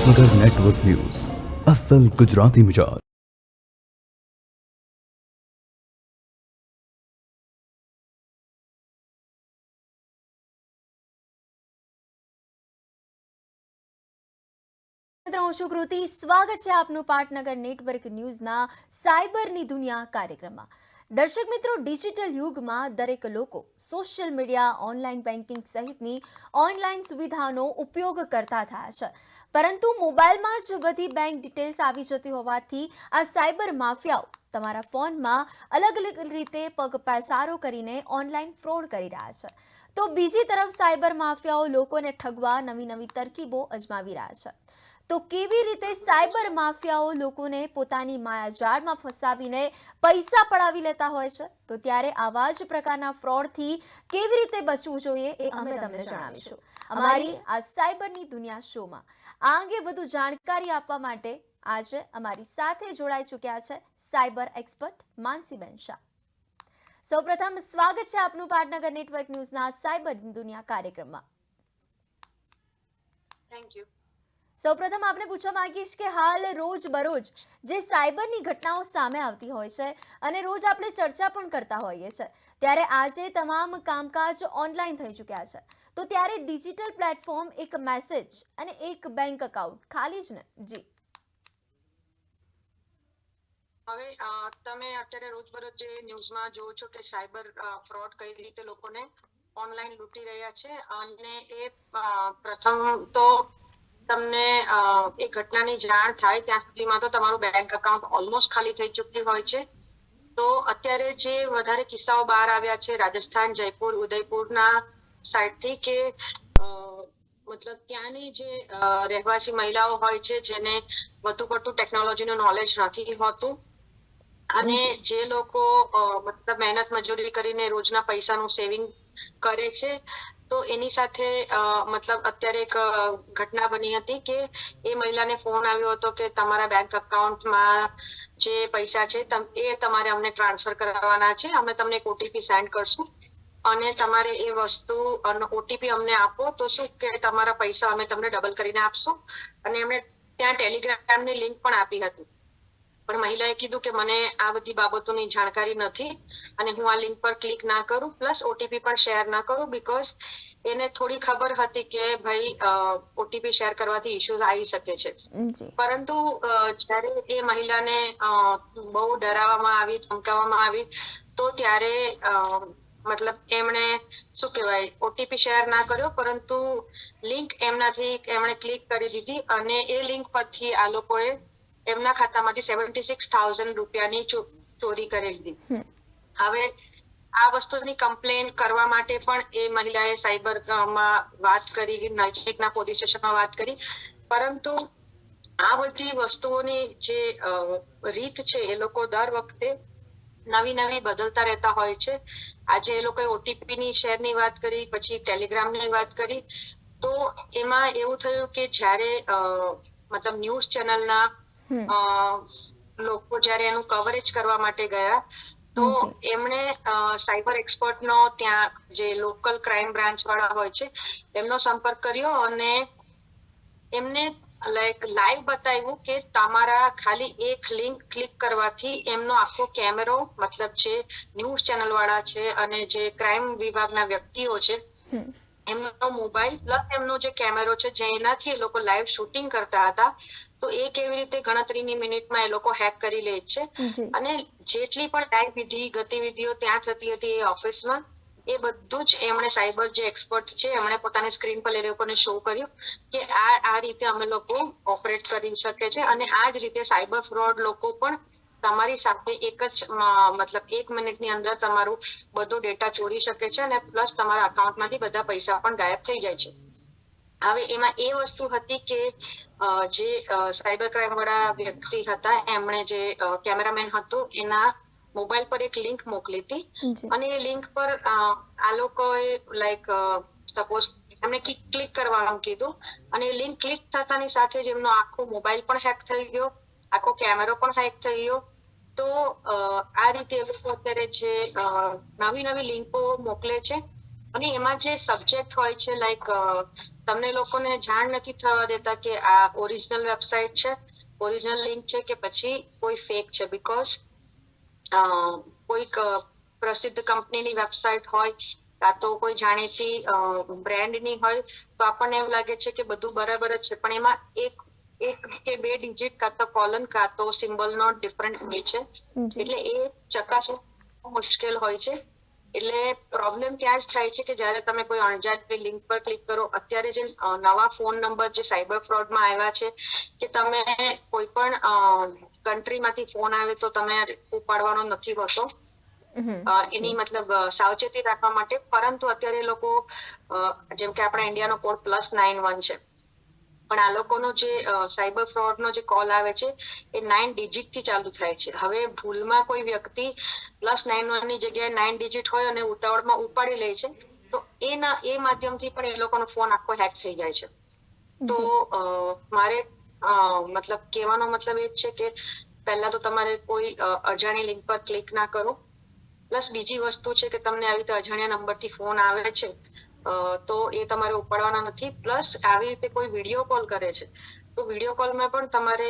પાટનગર network news, અસલ ગુજરાતી મિજાજ। હું છું કૃતિ, સ્વાગત છે આપનું પાટનગર નેટવર્ક ન્યૂઝના સાયબરની દુનિયા કાર્યક્રમમાં। દર્શક મિત્રો, ડિજિટલ યુગમાં દરેક લોકો સોશિયલ મીડિયા, ઓનલાઈન બેન્કિંગ સહિતની ઓનલાઈન સુવિધાનો ઉપયોગ કરતા થયા છે, પરંતુ મોબાઈલમાં જ બધી બેંક ડિટેલ્સ આવી જતી હોવાથી આ સાયબર માફિયાઓ તમારા ફોનમાં અલગ અલગ રીતે પગપેસારો કરીને ઓનલાઈન ફ્રોડ કરી રહ્યા છે, તો બીજી તરફ સાયબર માફિયાઓ લોકોને ઠગવા નવી નવી તરકીબો અજમાવી રહ્યા છે। તો કેવી રીતે સાયબર માફિયાઓ લોકોને પોતાની માયાજાળમાં ફસાવીને પૈસા પડાવી લેતા હોય છે, તો ત્યારે આવા જ પ્રકારના ફ્રોડથી કેવી રીતે બચવું જોઈએ એ અમે તમને જણાવીશું અમારી આ સાયબરની દુનિયા શોમાં। આ અંગે વધુ જાણકારી આપવા માટે આજે અમારી સાથે જોડાઈ ચૂક્યા છે સાયબર એક્સપર્ટ માનસીબેન શાહ। સૌપ્રથમ સ્વાગત છે આપનું પાટનગર નેટવર્ક ન્યૂઝના સાયબરની દુનિયા કાર્યક્રમમાં। Thank you. સૌપ્રથમ આપણે પૂછવા માંગીશ કે હાલ રોજ બરોજ જે સાયબરની ઘટનાઓ સામે આવતી હોય છે અને રોજ આપણે ચર્ચા પણ કરતા હોઈએ છીએ, ત્યારે આજે તમામ કામકાજ ઓનલાઈન થઈ ચૂક્યા છે, તો ત્યારે ડિજિટલ પ્લેટફોર્મ, એક મેસેજ અને એક બેંક એકાઉન્ટ ખાલી જ ને? જી, હવે તમે અત્યારે રોજબરોજ જે ન્યૂઝમાં જોવો છો કે સાયબર ફ્રોડ કઈ રીતે લોકોને ઓનલાઈન લૂંટી રહ્યા છે, અને એ પ્રથમ તો તમને એ ઘટનાની જાણ થાય ત્યાં સુધીમાં તો તમારું બેંક એકાઉન્ટ ઓલમોસ્ટ ખાલી થઈ ચૂક્યું હોય છે। તો અત્યારે જે વધારે કિસ્સાઓ બહાર આવ્યા છે રાજસ્થાન, જયપુર, ઉદયપુરના સાઈડથી, કે મતલબ ત્યાંની જે રહેવાસી મહિલાઓ હોય છે જેને વધુ પડતું ટેકનોલોજીનું નોલેજ નથી હોતું, અને જે લોકો મતલબ મહેનત મજૂરી કરીને રોજના પૈસાનું સેવિંગ કરે છે, તો એની સાથે મતલબ અત્યારે એક ઘટના બની હતી કે એ મહિલાને ફોન આવ્યો હતો કે તમારા બેંક એકાઉન્ટમાં જે પૈસા છે એ તમારે અમને ટ્રાન્સફર કરવાના છે, અમે તમને એક ઓટીપી સેન્ડ કરશું અને તમારે એ વસ્તુ ઓટીપી અમને આપો તો શું કે તમારા પૈસા અમે તમને ડબલ કરીને આપશું। અને એમણે ત્યાં ટેલિગ્રામની લિંક પણ આપી હતી, પણ મહિલાએ કીધું કે મને આ બધી બાબતોની જાણકારી નથી અને હું આ લિંક પર ક્લિક ના કરું, પ્લસ ઓટીપી પણ શેર ના કરું, બીકોઝ એને થોડી ખબર હતી કે ભાઈ ઓટીપી શેર કરવાથી ઇશ્યુઝ આવી શકે છે। પરંતુ જ્યારે એ મહિલાને બહુ ડરાવવામાં આવી, ધમકાવવામાં આવી, તો ત્યારે મતલબ એમણે શું કહેવાય ઓટીપી શેર ના કર્યો, પરંતુ લિંક એમણે ક્લિક કરી દીધી અને એ લિંક પરથી આ લોકોએ એમના ખાતામાંથી 76,000 રૂપિયાની ચોરી કરી લીધી। હવે આ વસ્તુની કમ્પ્લેન કરવા માટે પણ એ મહિલાએ સાયબરમાં વાત કરી, નજીકના પોલીસ સ્ટેશનમાં વાત કરી, પરંતુ આ બધી વસ્તુઓની જે રીત છે એ લોકો દર વખતે નવી નવી બદલતા રહેતા હોય છે। આજે એ લોકોએ ઓટીપી ની શેરની વાત કરી, પછી ટેલિગ્રામની વાત કરી, તો એમાં એવું થયું કે જ્યારે મતલબ ન્યૂઝ ચેનલના લોકો જ્યારે એનું કવરેજ કરવા માટે ગયા, તો એમણે સાયબર એક્સપર્ટનો ત્યાં જે લોકલ ક્રાઇમ બ્રાન્ચ વાળા હોય છે એમનો સંપર્ક કર્યો અને એમને લાઈવ બતાવ્યું કે તમારા ખાલી એક લિંક ક્લિક કરવાથી એમનો આખો કેમેરો, મતલબ જે ન્યૂઝ ચેનલ વાળા છે અને જે ક્રાઇમ વિભાગના વ્યક્તિઓ છે, એમનો મોબાઈલ પ્લસ એમનો જે કેમેરો છે જેનાથી એ લોકો લાઈવ શૂટિંગ કરતા હતા, તો એ કેવી રીતે ગણતરીની મિનિટમાં એ લોકો હેક કરી લે છે। અને જેટલી પણ લાઈવ ગતિવિધિઓ ત્યાં થતી હતી એ ઓફિસમાં, એ બધું જ એમણે સાયબર જે એક્સપર્ટ છે એમણે પોતાની સ્ક્રીન પર એ લોકોને શો કર્યું કે આ રીતે અમે લોકો ઓપરેટ કરી શકે છે, અને આ જ રીતે સાયબર ફ્રોડ લોકો પણ તમારી સાથે એક જ મતલબ 1 મિનિટની અંદર તમારું બધો ડેટા ચોરી શકે છે અને પ્લસ તમારા અકાઉન્ટમાંથી બધા પૈસા પણ ગાયબ થઈ જાય છે। હવે એમાં એ વસ્તુ હતી કે જે સાયબર ક્રાઇમ વાળા વ્યક્તિ હતા એમણે જે કેમેરામેન હતો એના મોબાઈલ પર એક લિંક મોકલી હતી, અને એ લિંક પર આ લોકોએ લાઈક સપોઝ એમને ક્લિક કરવાનું કીધું, અને લિંક ક્લિક થતાની સાથે જ એમનો આખો મોબાઈલ પણ હેક થઈ ગયો, આખો કેમેરો પણ હેક થઈ ગયો। તો આ રીતે એ લોકો અત્યારે જે નવી નવી લિંકો મોકલે છે અને એમાં જે સબ્જેક્ટ હોય છે લાઈક તમને લોકોને જાણ નથી થવા દેતા કે આ ઓરિજિનલ વેબસાઇટ છે, ઓરિજિનલ લિંક છે કે પછી કોઈ ફેક છે. બીકોઝ કોઈક પ્રસિદ્ધ કંપનીની વેબસાઇટ હોય કાં તો કોઈ જાણીતી બ્રેન્ડની હોય તો આપણને એવું લાગે છે કે બધું બરાબર જ છે, પણ એમાં એક કે બે ડિજિટ કાં તો કોલન કાં તો સિમ્બલનો ડિફરન્ટ હોય છે, એટલે એ ચકાસવું મુશ્કેલ હોય છે. એટલે પ્રોબ્લેમ ત્યાં જ થાય છે કે જ્યારે તમે કોઈ અણજાણી લિંક પર ક્લિક કરો. અત્યારે જે નવા ફોન નંબર જે સાયબર ફ્રોડમાં આવ્યા છે કે તમે કોઈ પણ કન્ટ્રીમાંથી ફોન આવે તો તમે ઉપાડવાનો નથી હોતો, એની મતલબ સાવચેતી રાખવા માટે. પરંતુ અત્યારે લોકો જેમ કે આપણા ઇન્ડિયાનો કોડ +91 છે, પણ આ લોકોનો જે સાયબર ફ્રોડ નો જે કોલ આવે છે એ 9 ડિજિટ થી ચાલુ થાય છે. હવે ભૂલમાં કોઈ વ્યક્તિ +91 ની જગ્યાએ 9 ડિજિટ હોય અને ઉતાવળમાં ઉપાડી લે છે તો એ માધ્યમથી પણ એ લોકોનો ફોન આખો હેક થઈ જાય છે. તો મારે મતલબ કહેવાનો મતલબ એ છે કે પહેલા તો તમારે કોઈ અજાણી લિંક પર ક્લિક ના કરો. પ્લસ બીજી વસ્તુ છે કે તમને આવી રીતે અજાણ્યા નંબરથી ફોન આવે છે તો એ તમારે ઉપાડવાના નથી. પ્લસ આવી રીતે કોઈ વિડીયો કોલ કરે છે તો વિડીયો કોલમાં પણ તમારે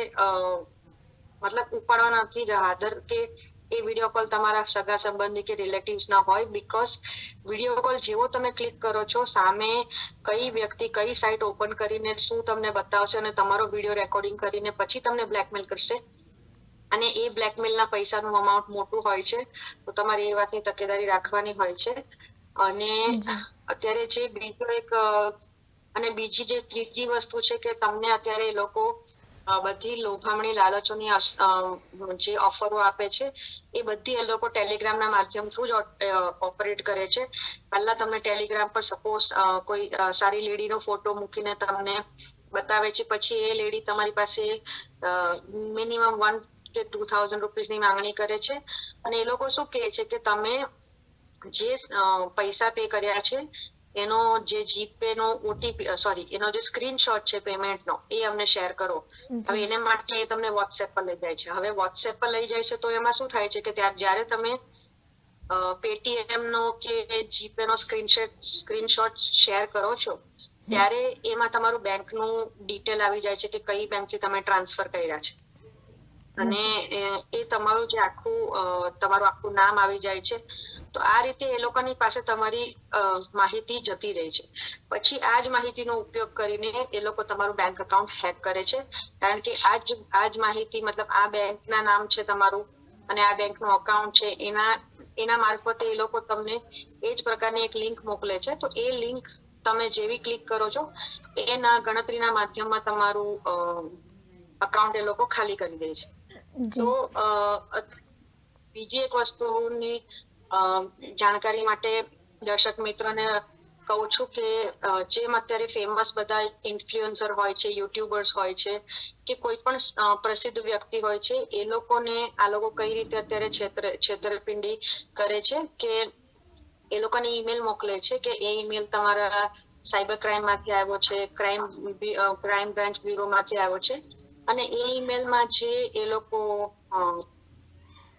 મતલબ ઉપાડવાના નથી, રાધર કે એ વિડીયો કોલ તમારા સગા સંબંધી કે રિલેટિવ્સ ના હોય. બીકોઝ વિડીયો કોલ જેવો તમે ક્લિક કરો છો સામે કઈ વ્યક્તિ કઈ સાઇટ ઓપન કરીને શું તમને બતાવશે અને તમારો વિડીયો રેકોર્ડિંગ કરીને પછી તમને બ્લેકમેલ કરશે. અને એ બ્લેકમેલના પૈસાનું અમાઉન્ટ મોટું હોય છે, તો તમારે એ વાતની તકેદારી રાખવાની હોય છે. અને અત્યારે જે બીજો એક અને બીજી જે ત્રીજી વસ્તુ છે કે તમને અત્યારે એ લોકો બધી લોભામણી લાલચોની જે ઓફરો આપે છે એ બધી એ લોકો ટેલિગ્રામના માધ્યમ થ્રુ જ ઓપરેટ કરે છે. પહેલા તમને ટેલિગ્રામ પર સપોઝ કોઈ સારી લેડીનો ફોટો મૂકીને તમને બતાવે છે, પછી એ લેડી તમારી પાસે મિનિમમ 1 કે 2000 રૂપીસની માંગણી કરે છે. અને એ લોકો શું કહે છે કે તમે જે પૈસા પે કર્યા છે એનો જે જીપે નો એનો જે સ્ક્રીનશોટ છે પેમેન્ટનો એ અમને શેર કરો. હવે એને માટે એ તમને વોટ્સએપ પર લઈ જાય છે. હવે વોટ્સએપ પર લઈ જાય છે તો એમાં શું થાય છે કે જ્યારે તમે પેટીએમ નો કે જીપે નો સ્ક્રીનશોટ શેર કરો છો ત્યારે એમાં તમારું બેંકનું ડિટેલ આવી જાય છે કે કઈ બેંકથી તમે ટ્રાન્સફર કર્યા છે, અને એ તમારું જે તમારું આખું નામ આવી જાય છે. તો આ રીતે એ લોકોની પાસે તમારી માહિતી જતી રહે છે. પછી આ જ માહિતીનો ઉપયોગ કરીને એ લોકો તમારું બેંક અકાઉન્ટ હેક કરે છે, કારણ કે આ જ માહિતી મતલબ આ બેંકના નામ છે તમારું અને આ બેંકનું અકાઉન્ટ છે, એના મારફતે એ લોકો તમને એ જ પ્રકારની એક લિંક મોકલે છે. તો એ લિંક તમે જેવી ક્લિક કરો છો એના ગણતરીના માધ્યમમાં તમારું અકાઉન્ટ એ લોકો ખાલી કરી દે છે. તો બીજી એક વસ્તુની જાણકારી માટે દર્શક મિત્રોને કહું છું કે જેમ અત્યારે ફેમસ બધા ઇન્ફ્લુએન્સર હોય છે, યુટ્યુબર્સ હોય છે કે કોઈ પણ પ્રસિદ્ધ વ્યક્તિ હોય છે, એ લોકોને આ લોકો કઈ રીતે અત્યારે છેતરપિંડી કરે છે કે એ લોકોને ઈમેલ મોકલે છે કે એ ઈમેલ તમારા સાયબર ક્રાઇમ માંથી આવ્યો છે, ક્રાઇમ બ્રાન્ચ બ્યુરો માંથી આવ્યો છે. અને એ ઈમેલમાં જે એ લોકો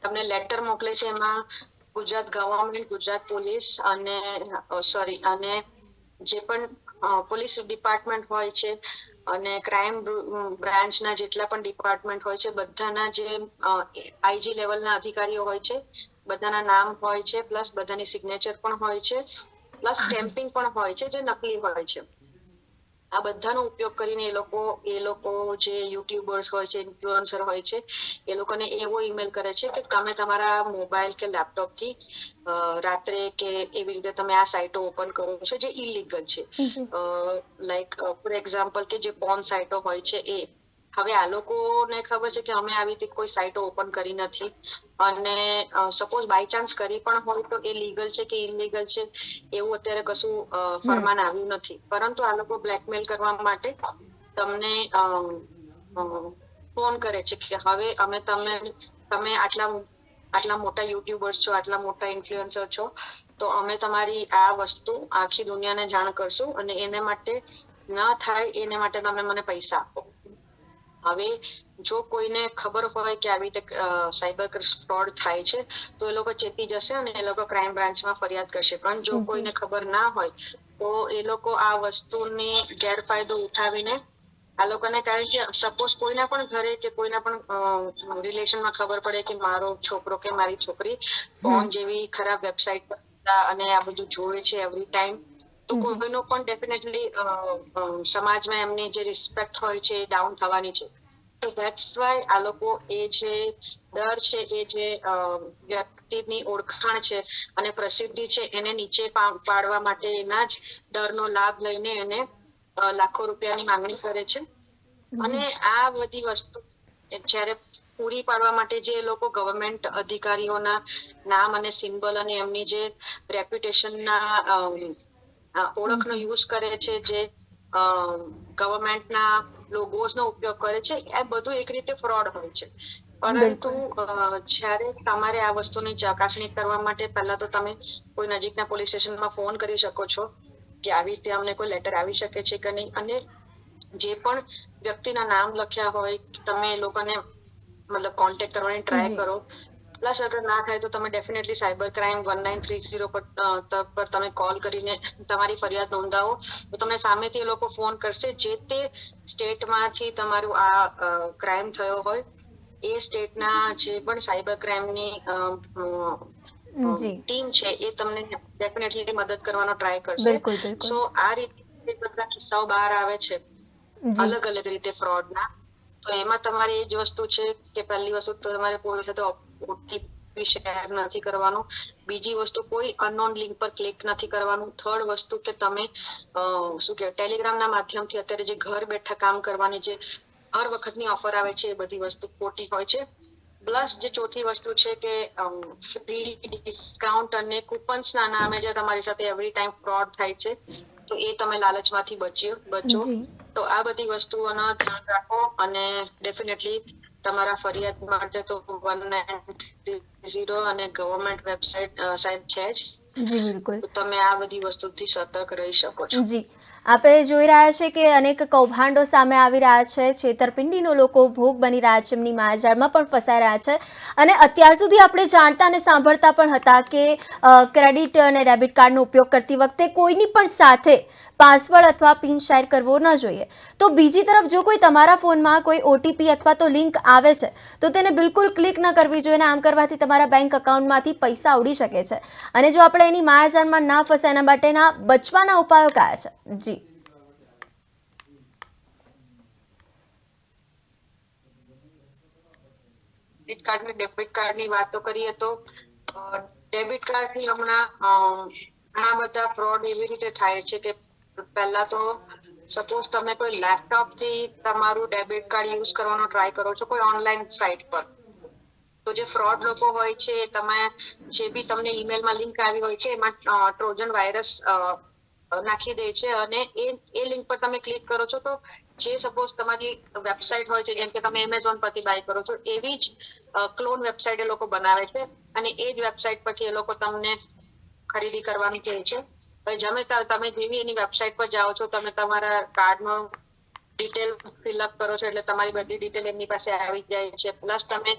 તમને લેટર મોકલે છે એમાં ગુજરાત ગવર્મેન્ટ, ગુજરાત પોલીસ અને જે પણ પોલીસ ડિપાર્ટમેન્ટ હોય છે અને ક્રાઇમ બ્રાન્ચના જેટલા પણ ડિપાર્ટમેન્ટ હોય છે બધાના જે આઈજી લેવલના અધિકારીઓ હોય છે બધાના નામ હોય છે, પ્લસ બધાની સિગ્નેચર પણ હોય છે, પ્લસ સ્ટેમ્પિંગ પણ હોય છે જે નકલી હોય છે. આ બધાનો ઉપયોગ કરીને એ લોકો જે યુટ્યુબર્સ હોય છે, ઇન્ફ્લુએન્સર હોય છે, એ લોકોને એવો ઈમેલ કરે છે કે તમે તમારા મોબાઈલ કે લેપટોપ થી રાત્રે કે એવી રીતે તમે આ સાઇટો ઓપન કરો છો જે ઇલીગલ છે. લાઈક ફોર એક્ઝામ્પલ કે જે પોર્ન સાઇટો હોય છે એ. હવે આ લોકોને ખબર છે કે અમે આવી રીતે કોઈ સાઇટો ઓપન કરી નથી અને સપોઝ બાય ચાન્સ કરી પણ હોય તો એ લીગલ છે કે ઇલીગલ છે એવું અત્યારે કશું ફરમાન આવ્યું નથી. પરંતુ આ લોકો બ્લેકમેલ કરવા માટે તમને ફોન કરે છે કે હવે અમે તમે આટલા મોટા યુટ્યુબર્સ છો, આટલા મોટા ઇન્ફ્લુએન્સર છો, તો અમે તમારી આ વસ્તુ આખી દુનિયાને જાણ કરશું અને એને માટે ન થાય એને માટે તમે મને પૈસા આપો. હવે જો કોઈને ખબર હોય કે આવી રીતે સાયબર ફ્રોડ થાય છે તો એ લોકો ચેતી જશે અને એ લોકો ક્રાઇમ બ્રાન્ચમાં ફરિયાદ કરશે. પણ જો કોઈને ખબર ના હોય તો એ લોકો આ વસ્તુની ગેરફાયદો ઉઠાવીને આ લોકોને, કારણ કે સપોઝ કોઈના પણ ઘરે કે કોઈના પણ રિલેશનમાં ખબર પડે કે મારો છોકરો કે મારી છોકરી ફોન જેવી ખરાબ વેબસાઇટ પર અને આ બધું જોવે છે એવરી ટાઈમ, તો કોઈનો પણ ડેફિનેટલી સમાજમાં એમની જે રિસ્પેક્ટ હોય છે એ ડાઉન થવાની છે. તો ધેટ્સ વાય આ લોકો એ જે ડર છે, એ જે વ્યક્તિની ઓળખાણ છે અને પ્રસિદ્ધિ છે એને નીચે પાડવા માટે એના જ ડરનો લાભ લઈને એને લાખો રૂપિયાની માંગણી કરે છે. અને આ બધી વસ્તુ જ્યારે પૂરી પાડવા માટે જે લોકો ગવર્મેન્ટ અધિકારીઓના નામ અને સિમ્બલ અને એમની જે રેપ્યુટેશનના ઓળખનો યુઝ કરે છે, જે ગવર્મેન્ટના લોગોઝનો ઉપયોગ કરે છે, એ બધું એક રીતે ફ્રોડ હોય છે. પરંતુ જ્યારે તમારે આ વસ્તુની ચકાસણી કરવા માટે પહેલા તો તમે કોઈ નજીકના પોલીસ સ્ટેશનમાં ફોન કરી શકો છો કે આવી રીતે અમને કોઈ લેટર આવી શકે છે કે નહીં. અને જે પણ વ્યક્તિના નામ લખ્યા હોય તમે એ લોકોને મતલબ કોન્ટેક્ટ કરવાની ટ્રાય કરો. પ્લસ અગર ના થાય તો તમે ડેફિનેટલી સાયબર ક્રાઇમ 1930 પર તમે કોલ કરીને તમારી ફરિયાદ નોંધાવો તો તમને સામેથી એ લોકો ફોન કરશે. જે તે સ્ટેટમાંથી તમારું આ ક્રાઇમ થયો હોય એ સ્ટેટના જે પણ સાયબર ક્રાઇમની ટીમ છે એ તમને ડેફિનેટલી મદદ કરવાનો ટ્રાય કરશે. સો આ રીતે બધા કિસ્સાઓ બહાર આવે છે અલગ અલગ રીતે ફ્રોડના. તો એમાં તમારે એ જ વસ્તુ છે કે પહેલી વસ્તુ તમારે કોઈ સાથે ઓટીપી શેર નથી કરવાનું. બીજી વસ્તુ કોઈ અનનોન લિંક પર ક્લિક નથી કરવાનું. થર્ડ વસ્તુ કે તમે શું કે ટેલિગ્રામના માધ્યમથી અત્યારે જે ઘર બેઠા કામ કરવાની જે હર વખતની ઓફર આવે છે એ બધી વસ્તુ ખોટી હોય છે. પ્લસ જે ચોથી વસ્તુ છે કે ફ્રી ડિસ્કાઉન્ટ અને કૂપન્સના નામે જે તમારી સાથે એવરી ટાઈમ ફ્રોડ થાય છે તો એ તમે લાલચમાંથી બચો. તો આ બધી વસ્તુઓનો ધ્યાન રાખો અને ડેફિનેટલી તમારા ફરિયાદ માટે તો 1930 અને ગવર્મેન્ટ વેબસાઇટ સાહેબ છે જ. જી બિલકુલ. તો તમે આ બધી વસ્તુથી સતર્ક રહી શકો છો. જી, આપણે જોઈ રહ્યા છે કે અનેક કૌભાંડો સામે આવી રહ્યા છે, છેતરપિંડીનો લોકો ભોગ બની રહ્યા છે, એમની માયાજાળમાં પણ ફસાઈ રહ્યા છે. અને અત્યાર સુધી આપણે જાણતા અને સાંભળતા પણ હતા કે ક્રેડિટ અને ડેબિટ કાર્ડનો ઉપયોગ કરતી વખતે કોઈની પણ સાથે પાસવર્ડ અથવા પિન શેર કરવો ન જોઈએ. તો બીજી તરફ જો કોઈ તમારા ફોનમાં કોઈ ઓટીપી અથવા તો લિંક આવે છે તો તેને બિલકુલ ક્લિક ન કરવી જોઈએ. આમ કરવાથી તમારા બેંક એકાઉન્ટમાંથી પૈસા ઉડી શકે છે. અને જો આપણે એની માયાજાળમાં ના ફસાય એના માટેના બચવાના ઉપાયો કયા છે? જી, ક્રેડિટ કાર્ડ ને ડેબિટ કાર્ડની વાતો કરીએ તો ડેબિટ કાર્ડથી હમણાં ઘણા બધા ફ્રોડ એવી રીતે થાય છે કે પહેલા તો સપોઝ તમે કોઈ લેપટોપથી તમારું ડેબિટ કાર્ડ યુઝ કરવાનો ટ્રાય કરો છો કોઈ ઓનલાઈન સાઇટ પર, તો જે ફ્રોડ લોકો હોય છે તમે જે બી તમને ઈમેલમાં લિંક આવી હોય છે એમાં ટ્રોજન વાયરસ નાખી દે છે અને એ લિંક પર તમે ક્લિક કરો છો તો જે સપોઝ તમારી વેબસાઇટ હોય છે, જેમ કે તમે એમેઝોન પરથી બાય કરો છો એવી જ ક્લોન વેબસાઇટ એ લોકો બનાવે છે અને એ જ વેબસાઇટ પરથી એ લોકો તમને ખરીદી કરવાનું કહે છે. તમે જેવી એની વેબસાઇટ પર જાઓ છો, તમે તમારા કાર્ડનો ડિટેલ ફિલઅપ કરો છો એટલે તમારી બધી ડિટેલ એમની પાસે આવી જાય છે. પ્લસ તમે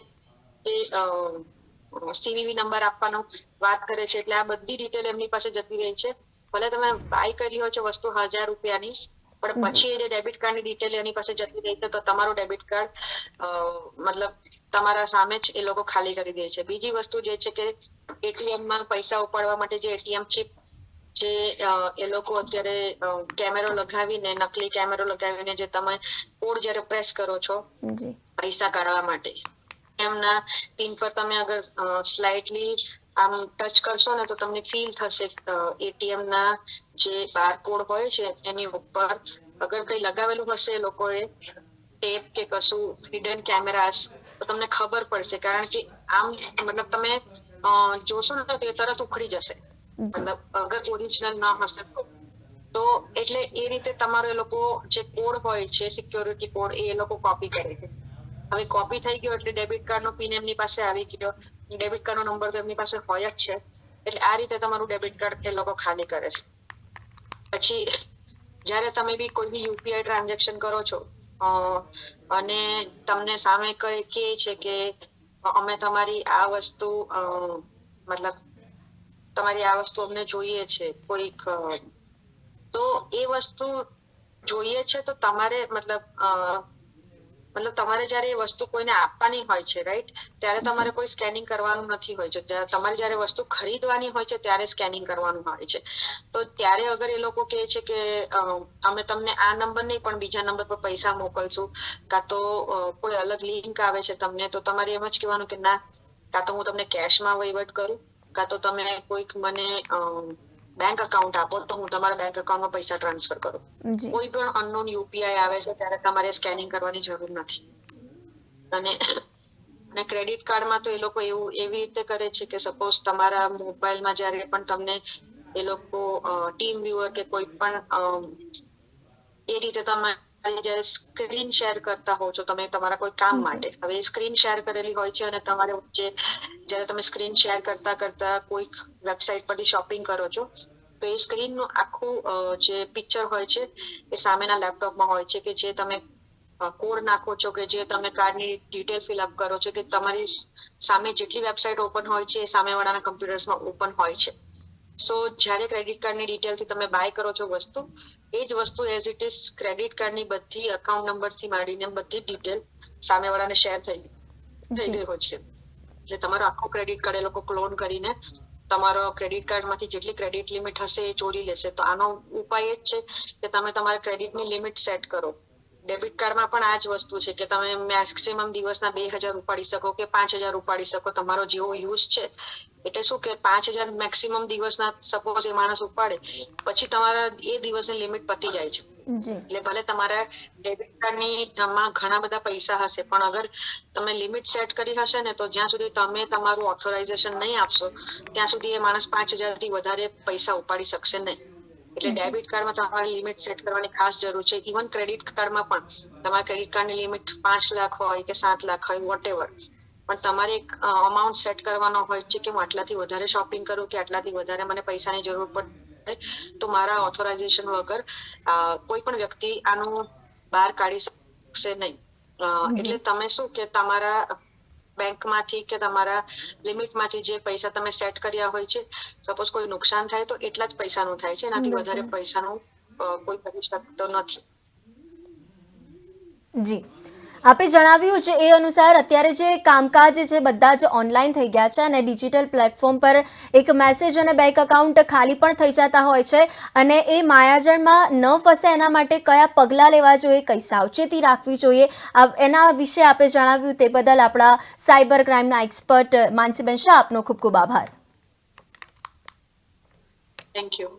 સીવીવી નંબર આપવાનો વાત કરે છે એટલે આ બધી ડિટેલ એમની પાસે જતી રહી છે. ભલે તમે બાય કરી હોય છે વસ્તુ 1000 રૂપિયાની, પણ પછી એ ડેબિટ કાર્ડની ડિટેલ એની પાસે જતી રહી છે તો તમારું ડેબિટ કાર્ડ મતલબ તમારા સામે જ એ લોકો ખાલી કરી દે છે. બીજી વસ્તુ જે છે કે એટીએમમાં પૈસા ઉપાડવા માટે જે એટીએમ ચિપ જે એ લોકો અત્યારે કેમેરો લગાવીને, નકલી કેમેરો લગાવીને જે તમે કોડ જ્યારે પ્રેસ કરો છો પૈસા કાઢવા માટે, એમના પિન પર તમે અગર સ્લાઇટલી આમ ટચ કરશો ને તો તમને ફીલ થશે એટીએમ ના જે બારકોડ હોય છે એની ઉપર અગર કઈ લગાવેલું હશે લોકોએ ટેપ કે કશું હિડન કેમેરાસ તો તમને ખબર પડશે. કારણ કે આમ મતલબ તમે જોશો ને તો એ તરત ઉખડી જશે, મતલબ અગર ઓરિજિનલ ના હશે તો. એટલે એ રીતે તમારો એ લોકો જે કોડ હોય છે સિક્યોરિટી કોડ એ લોકો કોપી કરે છે. હવે કોપી થઈ ગયો એટલે ડેબિટ કાર્ડનો પિન એમની પાસે આવી ગયો, ડેબિટ કાર્ડનો નંબર તો એમની પાસે હોય જ છે. એટલે આ રીતે તમારું ડેબિટ કાર્ડ એ લોકો ખાલી કરે છે. પછી જયારે તમે બી કોઈ બી યુપીઆઈ ટ્રાન્ઝેક્શન કરો છો અને તમને સામે કહે છે કે અમે તમારી આ વસ્તુ મતલબ તમારી આ વસ્તુ અમને જોઈએ છે કોઈક તો એ વસ્તુ જોઈએ છે તો તમારે મતલબ તમારે જયારે એ વસ્તુ કોઈને આપવાની હોય છે રાઈટ, ત્યારે તમારે કોઈ સ્કેનિંગ કરવાનું નથી હોય છે. તમારે જયારે વસ્તુ ખરીદવાની હોય છે ત્યારે સ્કેનિંગ કરવાનું હોય છે. તો ત્યારે અગર એ લોકો કહે છે કે અમે તમને આ નંબર નહીં પણ બીજા નંબર પર પૈસા મોકલશું, કાં તો કોઈ અલગ લિંક આવે છે તમને, તો તમારે એમ જ કહેવાનું કે ના, કાં તો હું તમને કેશમાં વહીવટ કરું, કાં તો તમે કોઈક મને બેંક એકાઉન્ટ આપો તો હું તમારા બેંક એકાઉન્ટમાં પૈસા ટ્રાન્સફર કરું. જી કોઈ પણ અનનોન યુપીઆઈ આવે છે ત્યારે તમારે સ્કેનિંગ કરવાની જરૂર નથી. અને ક્રેડિટ કાર્ડમાં તો એ લોકો એવી રીતે કરે છે કે સપોઝ તમારા મોબાઈલમાં જયારે પણ તમને એ લોકો ટીમ વ્યુઅર કે કોઈ પણ એ રીતે તમે જયારે સ્ક્રીન શેર કરતા હો છો તમે તમારા કોઈ કામ માટે, હવે સ્ક્રીન શેર કરેલી હોય છે અને તમારે વચ્ચે જયારે તમે સ્ક્રીન શેર કરતા કરતા કોઈક વેબસાઇટ પરથી શોપિંગ કરો છો તો એ સ્ક્રીન નું આખું જે પિક્ચર હોય છે એ સામેના લેપટોપમાં હોય છે કે જે તમે કોડ નાખો છો કે જે તમે કાર્ડની ડિટેલ ફિલઅપ કરો છો કે તમારી સામે જેટલી વેબસાઇટ ઓપન હોય છે એ સામેવાળાના કમ્પ્યુટર્સમાં ઓપન હોય છે. સો જ્યારે ક્રેડિટ કાર્ડની ડિટેલથી તમે બાય કરો છો વસ્તુ, એ જ વસ્તુ એઝ ઇટ ઇઝ ક્રેડિટ કાર્ડની બધી અકાઉન્ટ નંબરથી માંડીને બધી ડિટેલ સામેવાળાને શેર થઈ ગઈ હોય છે. એટલે તમારો આખો ક્રેડિટ કાર્ડ એ લોકો ક્લોન કરીને તમારો ક્રેડિટ કાર્ડમાંથી જેટલી ક્રેડિટ લિમિટ હશે એ ચોરી લેશે. તો આનો ઉપાય જ છે કે તમે તમારા ક્રેડિટની લિમિટ સેટ કરો. ડેબિટ કાર્ડમાં પણ આ જ વસ્તુ છે કે તમે મેક્સિમમ દિવસના 2000 ઉપાડી શકો કે 5000 ઉપાડી શકો, તમારો જેવો યુઝ છે. એટલે શું કે 5000 મેક્સિમમ દિવસના સપોઝ એ માણસ ઉપાડે પછી તમારા એ દિવસની લિમિટ પતી જાય છે. એટલે ભલે તમારા ડેબિટ કાર્ડની માં ઘણા બધા પૈસા હશે પણ અગર તમે લિમિટ સેટ કરી હશે ને તો જ્યાં સુધી તમે તમારું ઓથોરાઇઝેશન નહીં આપશો ત્યાં સુધી એ માણસ 5000 થી વધારે પૈસા ઉપાડી શકશે નહીં. એટલે ડેબિટ કાર્ડમાં તમારે લિમિટ સેટ કરવાની ખાસ જરૂર છે. ઇવન ક્રેડિટ કાર્ડમાં પણ તમારા ક્રેડિટ કાર્ડની લિમિટ 5 લાખ હોય કે 7 લાખ હોય વોટેવર, પણ તમારે એક અમાઉન્ટ સેટ કરવાનો હોય છે કે હું આટલાથી વધારે શોપિંગ કરું કે આટલાથી વધારે મને પૈસાની જરૂર પડે તો મારા ઓથોરાઇઝેશન વગર કોઈ પણ વ્યક્તિ આનું બહાર કાઢી શકશે નહીં. એટલે તમે શું કે તમારા બેંકમાંથી કે તમારા લિમિટમાંથી જે પૈસા તમે સેટ કર્યા હોય છે, સપોઝ કોઈ નુકસાન થાય તો એટલા જ પૈસાનું થાય છે, એનાથી વધારે પૈસાનું કોઈ કરી શકતો નથી. જી, આપે જણાવ્યું છે એ અનુસાર અત્યારે જે કામકાજ છે બધા જ ઓનલાઈન થઈ ગયા છે અને ડિજિટલ પ્લેટફોર્મ પર એક મેસેજ અને બેંક એકાઉન્ટ ખાલી પણ થઈ જતા હોય છે અને એ માયાજાળમાં ન ફસે એના માટે કયા પગલાં લેવા જોઈએ, કઈ સાવચેતી રાખવી જોઈએ, એના વિશે આપે જણાવ્યું તે બદલ આપણા સાયબર ક્રાઇમના એક્સપર્ટ માનસીબેન શાહ આપનો ખૂબ ખૂબ આભાર. Thank you.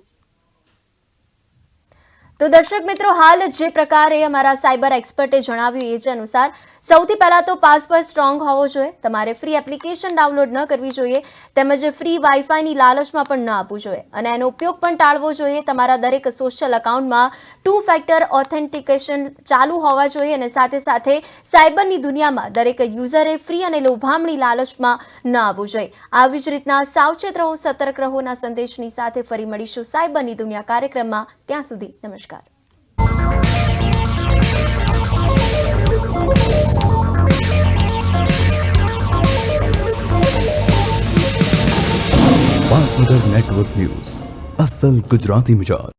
તો દર્શક મિત્રો, હાલ જે પ્રકારે અમારા સાયબર એક્સપર્ટે જણાવ્યું એ જ અનુસાર સૌથી પહેલાં તો પાસવર્ડ સ્ટ્રોંગ હોવો જોઈએ, તમારે ફ્રી એપ્લિકેશન ડાઉનલોડ ન કરવી જોઈએ તેમજ ફ્રી વાઈફાઈની લાલચમાં પણ ન આપવું જોઈએ અને એનો ઉપયોગ પણ ટાળવો જોઈએ. તમારા દરેક સોશિયલ એકાઉન્ટમાં 2 ફેક્ટર ઓથેન્ટિકેશન ચાલુ હોવા જોઈએ અને સાથે સાથે સાયબરની દુનિયામાં દરેક યુઝરે ફ્રી અને લોભામણી લાલચમાં ન આવવું જોઈએ. આવી જ રીતના સાવચેત રહો, સતર્ક રહોના સંદેશની સાથે ફરી મળીશું સાયબરની દુનિયા કાર્યક્રમમાં. ત્યાં સુધી નમસ્કાર. પાટનગર નેટવર્ક ન્યૂઝ, અસલ ગુજરાતી મિજાજ.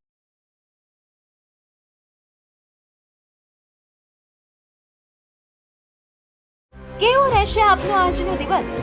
કેવો રહેશે આપનો આજનો દિવસ?